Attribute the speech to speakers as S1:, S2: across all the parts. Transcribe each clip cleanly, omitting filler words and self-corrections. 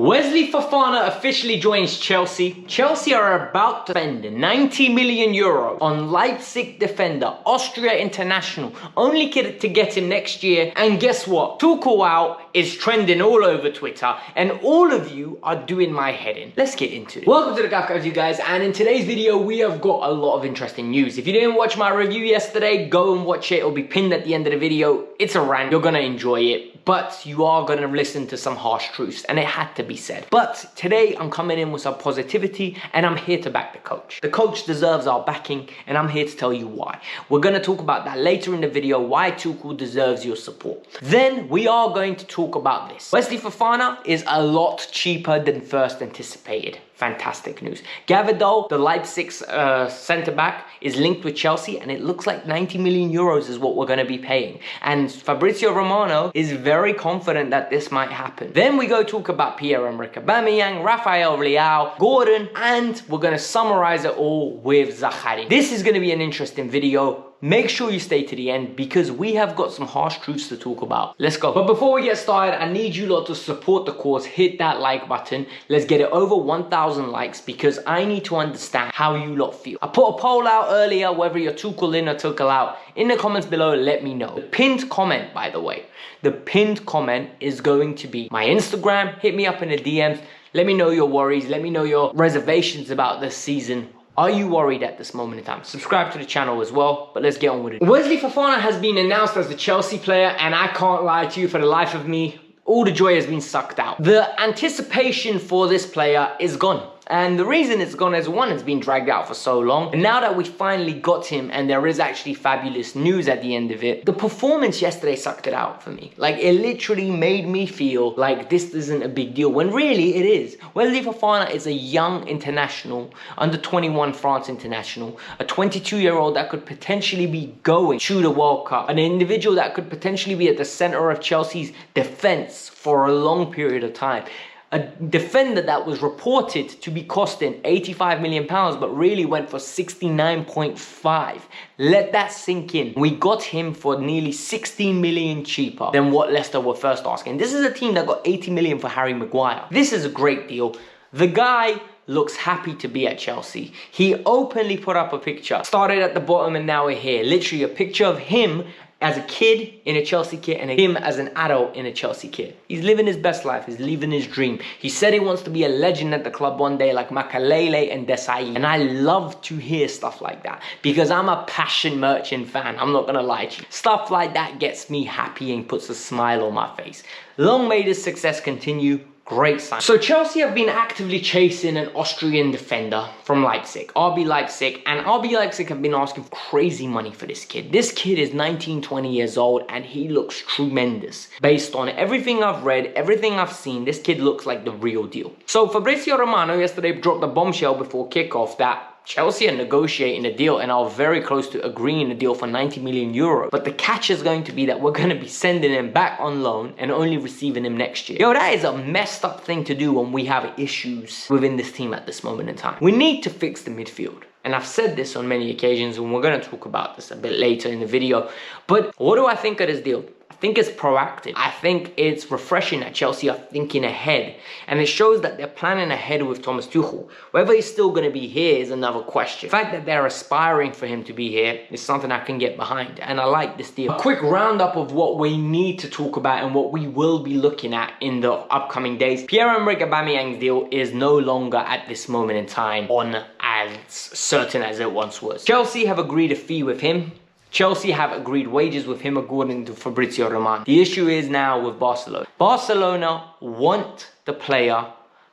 S1: Wesley Fofana officially joins Chelsea. Chelsea are about to spend 90 million euros on Leipzig defender, Austria international, only to get him next year. And guess what? Tuchel out is trending all over Twitter, and all of you are doing my head in. Let's get into it. Welcome to the Kavkas View, guys, and in today's video we have got a lot of interesting news. If you didn't watch my review yesterday, go and watch it. It'll be pinned at the end of the video. It's a rant. You're gonna enjoy it, but you are gonna listen to some harsh truths, and it had to be said. But today I'm coming in with some positivity, and I'm here to back the coach. The coach deserves our backing, and I'm here to tell you why. We're gonna talk about that later in the video, why Tuchel deserves your support. Then we are going to talk about this. Wesley Fofana is a lot cheaper than first anticipated. Fantastic news. Gvardiol, the Leipzig centre-back, is linked with Chelsea, and it looks like 90 million euros is what we're going to be paying. And Fabrizio Romano is very confident that this might happen. Then we go talk about Pierre-Emerick Aubameyang, Rafael Leao, Gordon, and we're going to summarize it all with Zacharia. This is going to be an interesting video. Make sure you stay to the end because we have got some harsh truths to talk about. Let's go. But before we get started, I need you lot to support the cause. Hit that like button. Let's get it over 1,000 likes because I need to understand how you lot feel. I put a poll out earlier, whether you're Tuchel in or Tuchel out. In the comments below, let me know. The pinned comment, by the way, the pinned comment is going to be my Instagram. Hit me up in the DMs. Let me know your worries. Let me know your reservations about this season. Are you worried at this moment in time? Subscribe to the channel as well, but let's get on with it. Wesley Fofana has been announced as the Chelsea player, and I can't lie to you, for the life of me, all the joy has been sucked out. The anticipation for this player is gone. And the reason it's gone is, one, it's been dragged out for so long. And now that we finally got him, and there is actually fabulous news at the end of it, the performance yesterday sucked it out for me. Like, it literally made me feel like this isn't a big deal, when really it is. Wesley Fofana is a young international, under 21 France international, a 22-year-old that could potentially be going to the World Cup, an individual that could potentially be at the center of Chelsea's defense for a long period of time. A defender that was reported to be costing 85 million pounds, but really went for 69.5. Let that sink in. We got him for nearly 16 million cheaper than what Leicester were first asking. This is a team that got 80 million for Harry Maguire. This is a great deal. The guy looks happy to be at Chelsea. He openly put up a picture. Started at the bottom and now we're here. Literally a picture of him as a kid in a Chelsea kit and him as an adult in a Chelsea kit. He's living his best life. He's living his dream. He said he wants to be a legend at the club one day like Makalele and Desai. And I love to hear stuff like that because I'm a passion merchant fan. I'm not gonna lie to you. Stuff like that gets me happy and puts a smile on my face. Long may this success continue. Great sign. So Chelsea have been actively chasing an Austrian defender from Leipzig, RB Leipzig, and RB Leipzig have been asking crazy money for this kid. This kid is 19, 20 years old, and he looks tremendous. Based on everything I've read, everything I've seen, this kid looks like the real deal. So Fabrizio Romano yesterday dropped a bombshell before kickoff that Chelsea are negotiating a deal and are very close to agreeing a deal for 90 million euros. But the catch is going to be that we're going to be sending him back on loan and only receiving him next year. Yo, that is a messed up thing to do when we have issues within this team at this moment in time. We need to fix the midfield. And I've said this on many occasions, and we're going to talk about this a bit later in the video. But what do I think of this deal? I think it's proactive. I think it's refreshing that Chelsea are thinking ahead. And it shows that they're planning ahead with Thomas Tuchel. Whether he's still going to be here is another question. The fact that they're aspiring for him to be here is something I can get behind. And I like this deal. A quick roundup of what we need to talk about and what we will be looking at in the upcoming days. Pierre-Emerick Aubameyang's deal is no longer at this moment in time on as certain as it once was. Chelsea have agreed a fee with him. Chelsea have agreed wages with him according to Fabrizio Romano. The issue is now with Barcelona. Barcelona want the player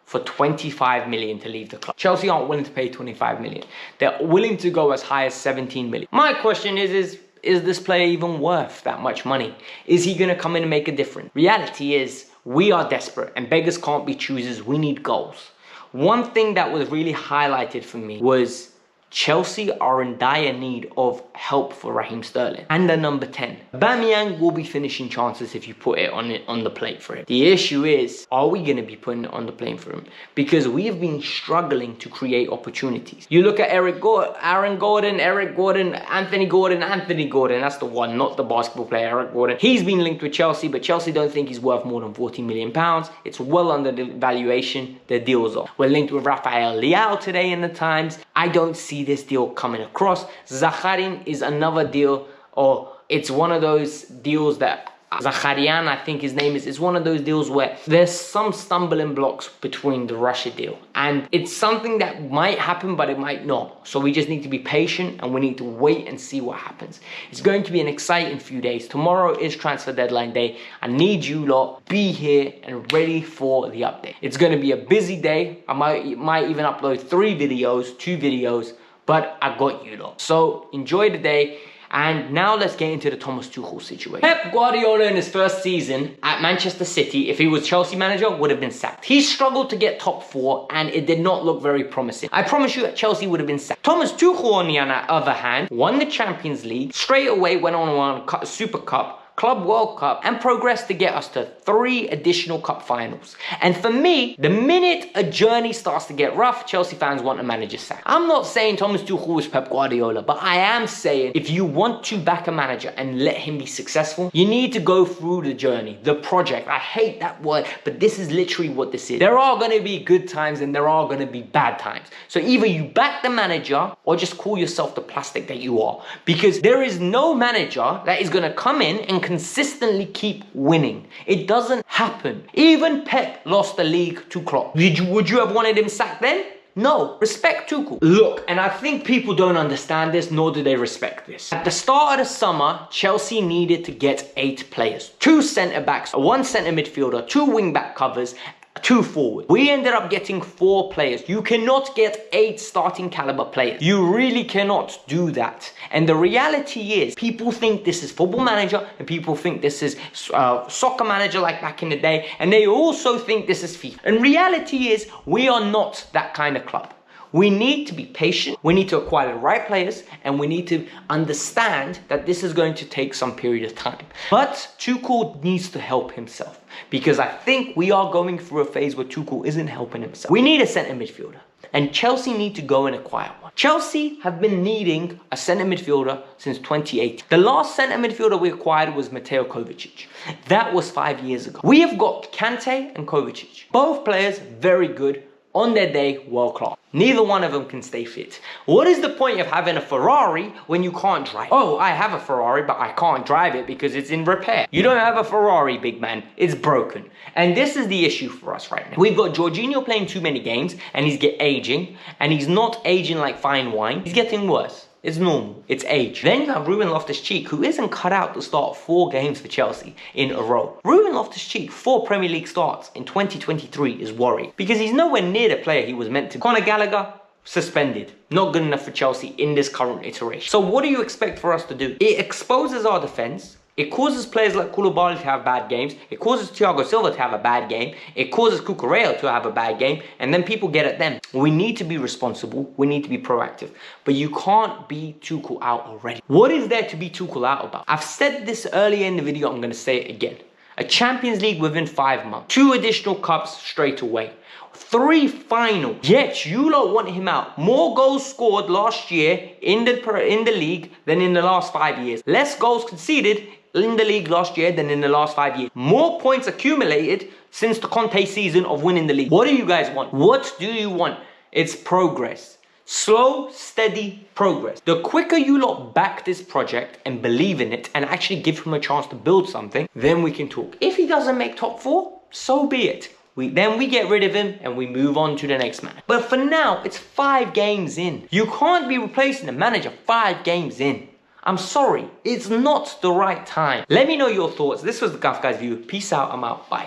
S1: for 25 million to leave the club. Chelsea aren't willing to pay 25 million. They're willing to go as high as 17 million. My question is this player even worth that much money? Is he going to come in and make a difference? Reality is we are desperate and beggars can't be choosers. We need goals. One thing that was really highlighted for me was Chelsea are in dire need of help for Raheem Sterling. And the number 10. Aubameyang will be finishing chances if you put it on the plate for him. The issue is, are we going to be putting it on the plate for him? Because we have been struggling to create opportunities. You look at Aaron Gordon, Anthony Gordon. That's the one, not the basketball player, Eric Gordon. He's been linked with Chelsea, but Chelsea don't think he's worth more than £40 million. It's well under the valuation the deal's off. We're linked with Rafael Leao today in the Times. I don't see this deal coming across. Zakharin is another deal, or it's one of those deals that Zakharian, I think his name is, one of those deals where there's some stumbling blocks between the Russia deal. And it's something that might happen, but it might not. So we just need to be patient and we need to wait and see what happens. It's going to be an exciting few days. Tomorrow is transfer deadline day. I need you lot be here and ready for the update. It's going to be a busy day. I might even upload 2 videos, but I got you lot. So enjoy the day. And now let's get into the Thomas Tuchel situation. Pep Guardiola in his first season at Manchester City, if he was Chelsea manager, would have been sacked. He struggled to get top 4 and it did not look very promising. I promise you that Chelsea would have been sacked. Thomas Tuchel, on the other hand, won the Champions League, straight away went on a Super Cup, Club World Cup, and progressed to get us to 3 additional cup finals. And for me, the minute a journey starts to get rough, Chelsea fans want a manager sack. I'm not saying Thomas Tuchel is Pep Guardiola, but I am saying if you want to back a manager and let him be successful, you need to go through the journey, the project. I hate that word, but this is literally what this is. There are going to be good times and there are going to be bad times. So either you back the manager or just call yourself the plastic that you are. Because there is no manager that is going to come in and consistently keep winning. It doesn't happen. Even Pep lost the league to Klopp. Would you have wanted him sacked then? No. Respect Tuchel. Look, and I think people don't understand this, nor do they respect this. At the start of the summer, Chelsea needed to get 8 players. 2 centre-backs, 1 centre midfielder, 2 wing-back covers, 2 forward. We ended up getting 4 players. You cannot get 8 starting caliber players. You really cannot do that. And the reality is, people think this is Football Manager, and people think this is Soccer Manager like back in the day, and they also think this is FIFA. And reality is, we are not that kind of club. We need to be patient, we need to acquire the right players, and we need to understand that this is going to take some period of time. But Tuchel needs to help himself, because I think we are going through a phase where Tuchel isn't helping himself. We need a centre midfielder, and Chelsea need to go and acquire one. Chelsea have been needing a centre midfielder since 2018. The last centre midfielder we acquired was Mateo Kovacic. That was 5 years ago. We have got Kante and Kovacic. Both players very good, on their day, world class. Neither one of them can stay fit. What is the point of having a Ferrari when you can't drive? Oh, I have a Ferrari, but I can't drive it because it's in repair. You don't have a Ferrari, big man. It's broken. And this is the issue for us right now. We've got Jorginho playing too many games, and he's aging, and he's not aging like fine wine. He's getting worse. It's normal. It's age. Then you have Ruben Loftus-Cheek, who isn't cut out to start 4 games for Chelsea in a row. Ruben Loftus-Cheek, 4 Premier League starts in 2023 is worrying, because he's nowhere near the player he was meant to be. Conor Gallagher, suspended. Not good enough for Chelsea in this current iteration. So what do you expect for us to do? It exposes our defence. It causes players like Koulibaly to have bad games. It causes Thiago Silva to have a bad game. It causes Cucurella to have a bad game. And then people get at them. We need to be responsible. We need to be proactive. But you can't be Tuchel out already. What is there to be Tuchel out about? I've said this earlier in the video. I'm going to say it again. A Champions League within 5 months. 2 additional cups straight away. 3 finals. Yet you lot want him out. More goals scored last year in the league than in the last 5 years. Less goals conceded in the league last year than in the last 5 years. More points accumulated since the Conte season of winning the league. What do you guys want? What do you want? It's progress. Slow, steady progress. The quicker you lot back this project and believe in it and actually give him a chance to build something, then we can talk. If he doesn't make top 4, so be it. Then we get rid of him and we move on to the next man. But for now, it's 5 games in. You can't be replacing the manager 5 games in. I'm sorry, it's not the right time. Let me know your thoughts. This was the Kavkas View. Peace out, I'm out, bye.